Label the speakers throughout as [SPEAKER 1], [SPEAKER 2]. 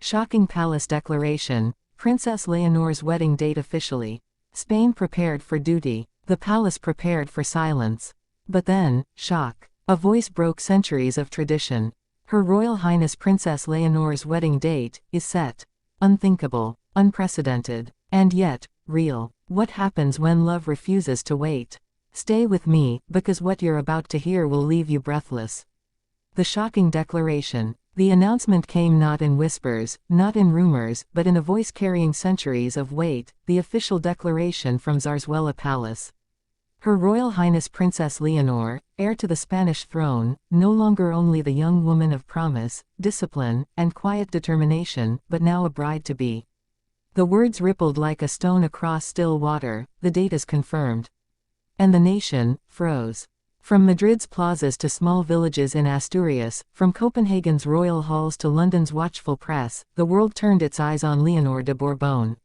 [SPEAKER 1] Shocking palace declaration. Princess Leonor's wedding date officially. Spain prepared for duty. The palace prepared for silence. But then, shock. A voice broke centuries of tradition. Her Royal Highness Princess Leonor's wedding date is set. Unthinkable, unprecedented, and yet, real. What happens when love refuses to wait? Stay with me, because what you're about to hear will leave you breathless. The shocking declaration. The announcement came not in whispers, not in rumors, but in a voice carrying centuries of weight, the official declaration from Zarzuela Palace. Her Royal Highness Princess Leonor, heir to the Spanish throne, no longer only the young woman of promise, discipline, and quiet determination, but now a bride-to-be. The words rippled like a stone across still water. The date is confirmed. And the nation froze. From Madrid's plazas to small villages in Asturias, from Copenhagen's royal halls to London's watchful press, the world turned its eyes on Leonor de Bourbon.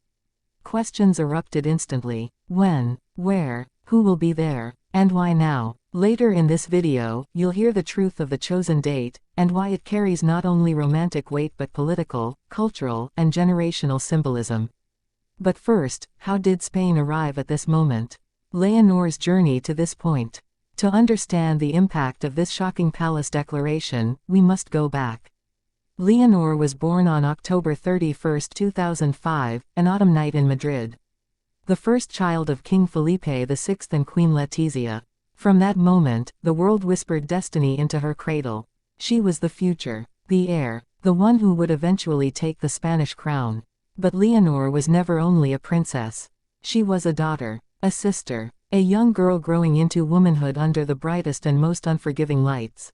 [SPEAKER 1] Questions erupted instantly. When? Where? Who will be there? And why now? Later in this video, you'll hear the truth of the chosen date, and why it carries not only romantic weight but political, cultural, and generational symbolism. But first, how did Spain arrive at this moment? Leonor's journey to this point. To understand the impact of this shocking palace declaration, we must go back. Leonor was born on October 31, 2005, an autumn night in Madrid. The first child of King Felipe VI and Queen Letizia. From that moment, the world whispered destiny into her cradle. She was the future, the heir, the one who would eventually take the Spanish crown. But Leonor was never only a princess. She was a daughter, a sister, a young girl growing into womanhood under the brightest and most unforgiving lights.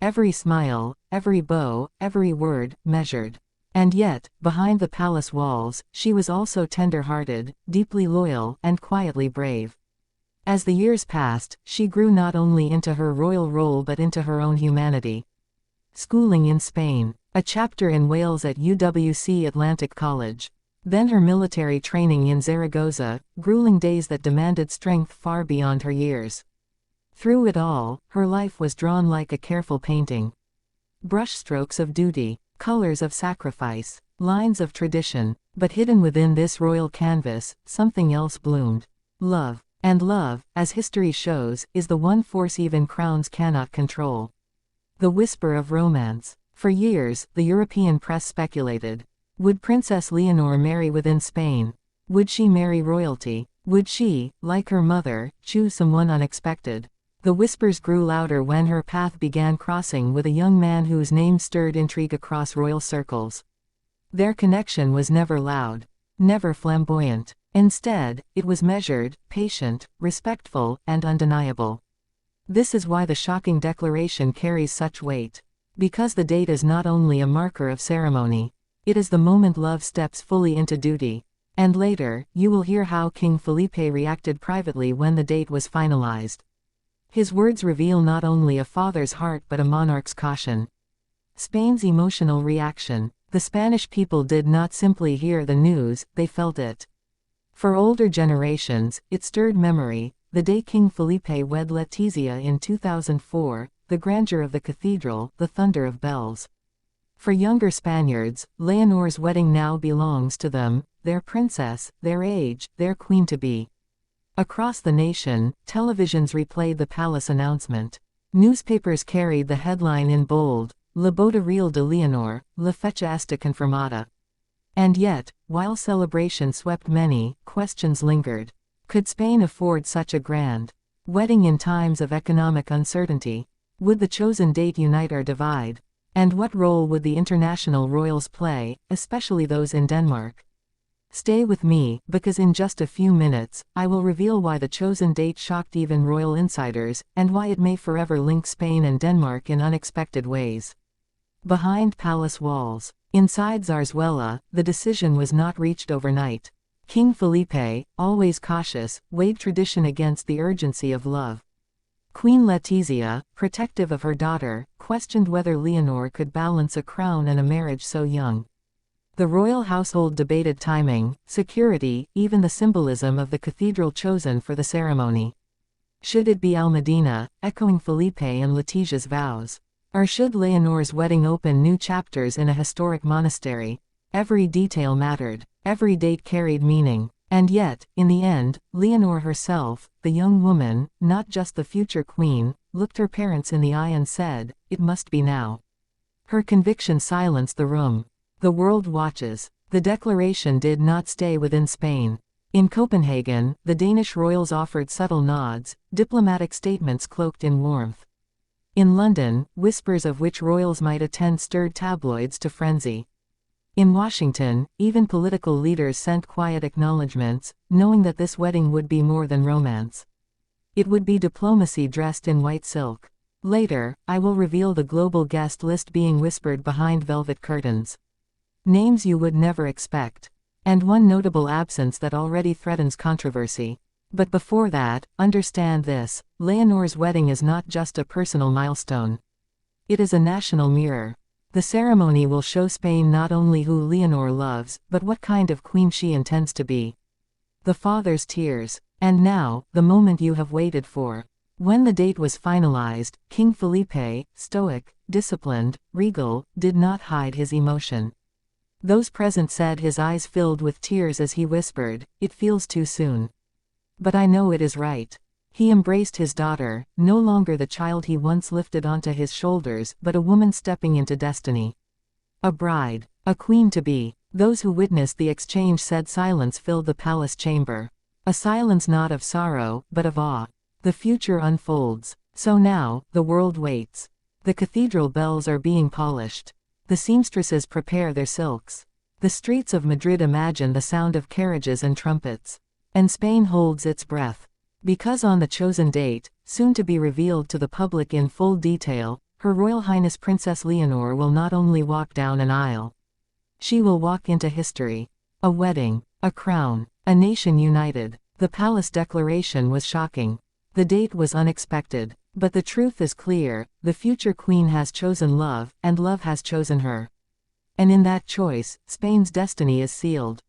[SPEAKER 1] Every smile, every bow, every word, measured. And yet, behind the palace walls, she was also tender-hearted, deeply loyal, and quietly brave. As the years passed, she grew not only into her royal role but into her own humanity. Schooling in Spain, a chapter in Wales at UWC Atlantic College. Then her military training in Zaragoza, grueling days that demanded strength far beyond her years. Through it all, her life was drawn like a careful painting. Brushstrokes of duty, colors of sacrifice, lines of tradition, but hidden within this royal canvas, something else bloomed. Love. And love, as history shows, is the one force even crowns cannot control. The whisper of romance. For years, the European press speculated. Would Princess Leonor marry within Spain? Would she marry royalty? Would she, like her mother, choose someone unexpected? The whispers grew louder when her path began crossing with a young man whose name stirred intrigue across royal circles. Their connection was never loud, never flamboyant. Instead, it was measured, patient, respectful, and undeniable. This is why the shocking declaration carries such weight. Because the date is not only a marker of ceremony. It is the moment love steps fully into duty. And later, you will hear how King Felipe reacted privately when the date was finalized. His words reveal not only a father's heart but a monarch's caution. Spain's emotional reaction. The Spanish people did not simply hear the news, they felt it. For older generations, it stirred memory. The day King Felipe wed Letizia in 2004, the grandeur of the cathedral, the thunder of bells. For younger Spaniards, Leonor's wedding now belongs to them, their princess, their age, their queen-to-be. Across the nation, televisions replayed the palace announcement. Newspapers carried the headline in bold, La boda real de Leonor, la fecha está confirmada. And yet, while celebration swept many, questions lingered. Could Spain afford such a grand wedding in times of economic uncertainty? Would the chosen date unite or divide? And what role would the international royals play, especially those in Denmark? Stay with me, because in just a few minutes, I will reveal why the chosen date shocked even royal insiders, and why it may forever link Spain and Denmark in unexpected ways. Behind palace walls. Inside Zarzuela, the decision was not reached overnight. King Felipe, always cautious, weighed tradition against the urgency of love. Queen Letizia, protective of her daughter, questioned whether Leonor could balance a crown and a marriage so young. The royal household debated timing, security, even the symbolism of the cathedral chosen for the ceremony. Should it be Almedina, echoing Felipe and Letizia's vows? Or should Leonor's wedding open new chapters in a historic monastery? Every detail mattered. Every date carried meaning. And yet, in the end, Leonor herself, the young woman, not just the future queen, looked her parents in the eye and said, "It must be now." Her conviction silenced the room. The world watches. The declaration did not stay within Spain. In Copenhagen, the Danish royals offered subtle nods, diplomatic statements cloaked in warmth. In London, whispers of which royals might attend stirred tabloids to frenzy. In Washington, even political leaders sent quiet acknowledgments, knowing that this wedding would be more than romance. It would be diplomacy dressed in white silk. Later, I will reveal the global guest list being whispered behind velvet curtains. Names you would never expect. And one notable absence that already threatens controversy. But before that, understand this: Leonor's wedding is not just a personal milestone. It is a national mirror. The ceremony will show Spain not only who Leonor loves, but what kind of queen she intends to be. The father's tears. And now, the moment you have waited for. When the date was finalized, King Felipe, stoic, disciplined, regal, did not hide his emotion. Those present said his eyes filled with tears as he whispered, "It feels too soon. But I know it is right." He embraced his daughter, no longer the child he once lifted onto his shoulders, but a woman stepping into destiny. A bride, a queen-to-be. Those who witnessed the exchange said silence filled the palace chamber. A silence not of sorrow, but of awe. The future unfolds. So now, the world waits. The cathedral bells are being polished. The seamstresses prepare their silks. The streets of Madrid imagine the sound of carriages and trumpets. And Spain holds its breath. Because on the chosen date, soon to be revealed to the public in full detail, Her Royal Highness Princess Leonor will not only walk down an aisle. She will walk into history. A wedding, a crown, a nation united. The palace declaration was shocking. The date was unexpected. But the truth is clear: the future queen has chosen love, and love has chosen her. And in that choice, Spain's destiny is sealed.